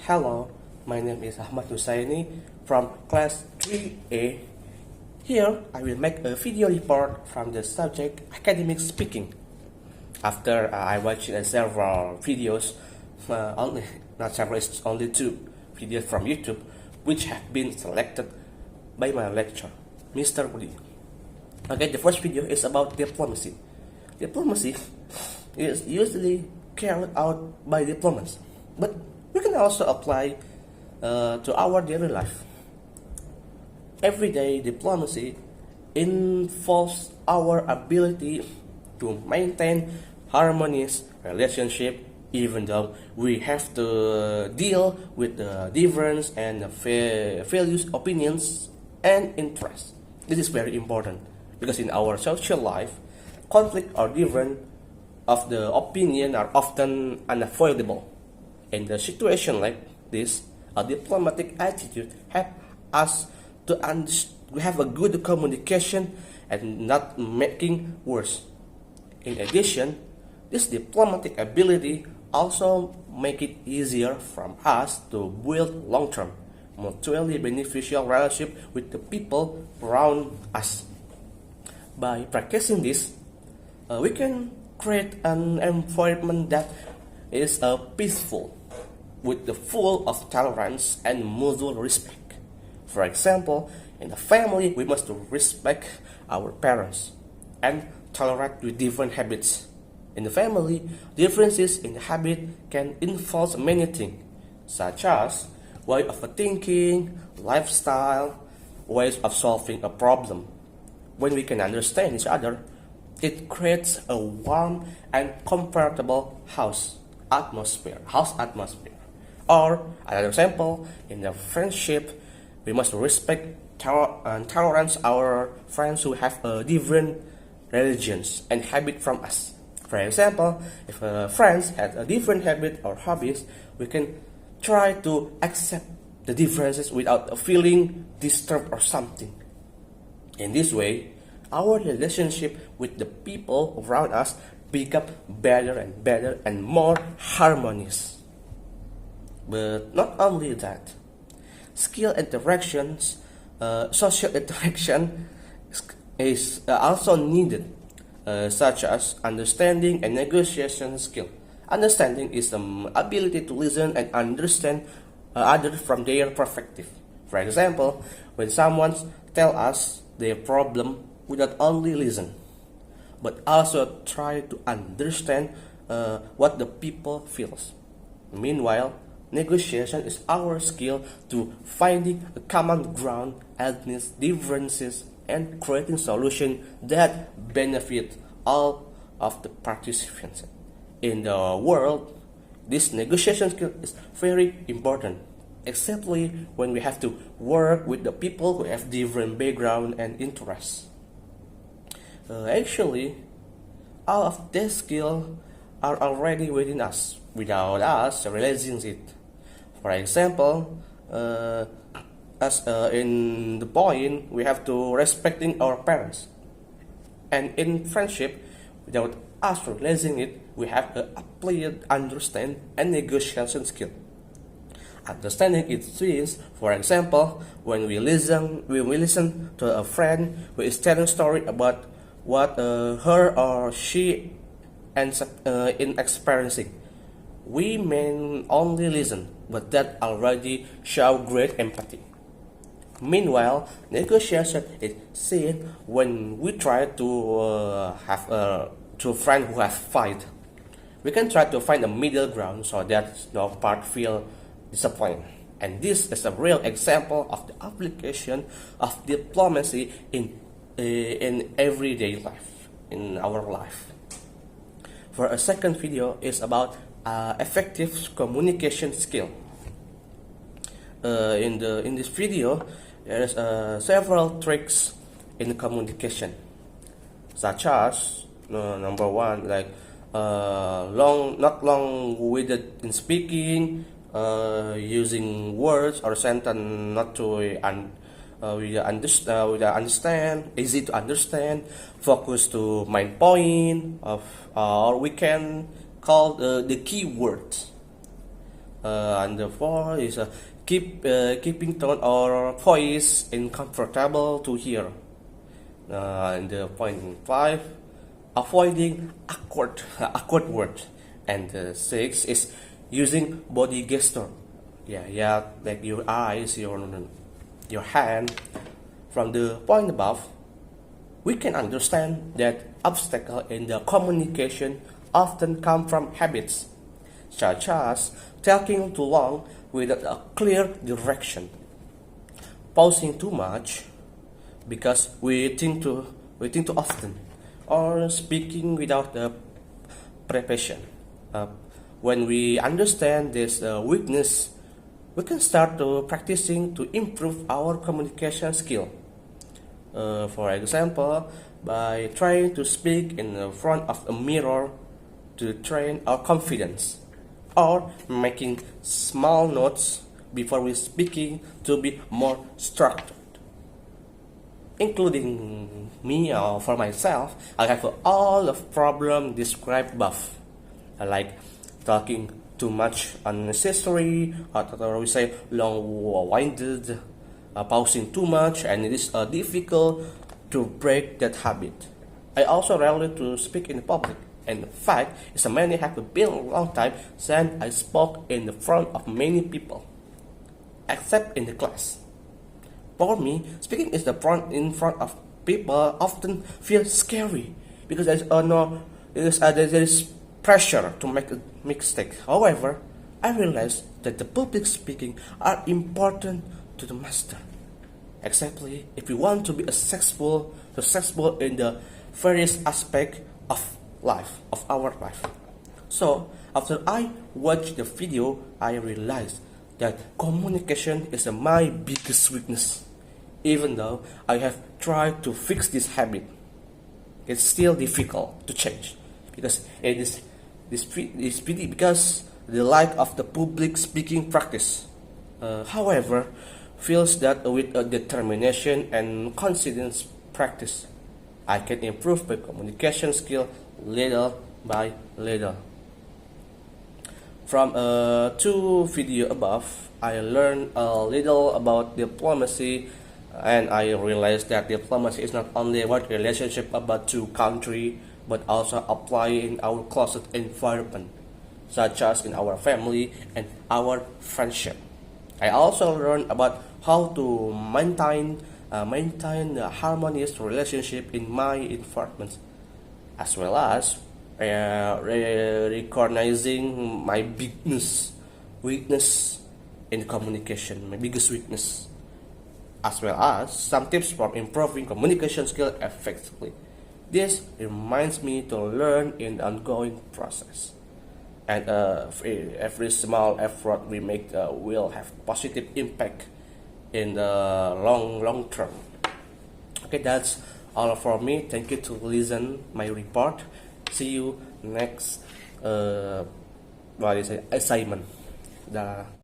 Hello, my name is Ahmad Husaeni from class 3A. Here, I will make a video report from the subject academic speaking. After I watched several videos, not several, it's only 2 videos from YouTube, which have been selected by my lecturer, Mr. Woody. Okay, the first video is about diplomacy. Diplomacy is usually carried out by diplomats, but we can also apply to our daily life. Everyday diplomacy involves our ability to maintain harmonious relationship, even though we have to deal with the difference and values, opinions, and interests. This is very important because in our social life, conflict or difference of the opinion are often unavoidable. In the situation like this, a diplomatic attitude helps us to have a good communication and not making worse. In addition, this diplomatic ability also make it easier for us to build long-term, mutually beneficial relationship with the people around us. By practicing this, we can create an environment that is peaceful, with the full of tolerance and mutual respect. For example, in the family, we must respect our parents and tolerate with different habits. In the family, differences in habit can involve many things, such as way of thinking, lifestyle, ways of solving a problem. When we can understand each other, it creates a warm and comfortable house atmosphere. Or another example, in the friendship, we must respect and tolerance our friends who have different religions and habit from us. For example, if friends have a different habit or hobbies, we can try to accept the differences without feeling disturbed or something. In this way, our relationship with the people around us become better and more harmonious. But not only that, social interaction is also needed, such as understanding and negotiation skill. Understanding is the ability to listen and understand others from their perspective. For example, when someone tells us their problem, we not only listen, but also try to understand what the people feels. Meanwhile, negotiation is our skill to finding a common ground amidst differences and creating solutions that benefit all of the participants. In the world, this negotiation skill is very important, especially when we have to work with the people who have different background and interests. Actually, all of these skills are already within us without us realizing it. For example, as in the point, we have to respecting our parents. And in friendship, without us realizing it, we have applied understand and negotiation skill. Understanding it means, for example, when we listen to a friend who is telling a story about what her or she ends up in experiencing. We may only listen, but that already show great empathy. Meanwhile, negotiation is seen when we try to have two friends who have fight. We can try to find a middle ground so that no part feel disappointed. And this is a real example of the application of diplomacy in everyday life, in our life. For a second video is about effective communication skill. In this video, there is several tricks in communication, such as number one, like not long-winded in speaking, using words or sentence not to understand, easy to understand, focus to main point of, or we can call the key words. And the four is keeping tone or voice uncomfortable to hear. And the point five, avoiding awkward words. And six is using body gesture. Yeah, like your eyes, your hand. From the point above, we can understand that obstacles in the communication often come from habits, such as talking too long without a clear direction, pausing too much because we think too often, or speaking without preparation. When we understand this weakness, we can start practicing to improve our communication skill. For example, by trying to speak in front of a mirror to train our confidence, or making small notes before we speaking to be more structured. Including me or for myself, I have all of problem described above, like talking too much unnecessary, or we say long-winded, pausing too much, and it is difficult to break that habit. I also rarely to speak in public. In fact, it's many have been a long time since I spoke in the front of many people, except in the class. For me, speaking in front of people often feels scary because there is pressure to make a mistake. However, I realize that the public speaking are important to the master, exactly if we want to be successful in the various aspect of our life. So after I watched the video, I realized that communication is my biggest weakness. Even though I have tried to fix this habit, it's still difficult to change because it is pretty because the lack of the public speaking practice. However, feels that with a determination and consistent practice, I can improve my communication skill little by little. From two videos above, I learned a little about diplomacy, and I realized that diplomacy is not only about relationship about two countries, but also apply in our closest environment, such as in our family and our friendship. I also learned about how to maintain a harmonious relationship in my environment, as well as recognizing my weakness in communication, my biggest weakness, as well as some tips for improving communication skill effectively. This reminds me to learn in the ongoing process, and every small effort we make will have positive impact in the long term. Okay, that's all for me. Thank you to listen my report. See you next assignment.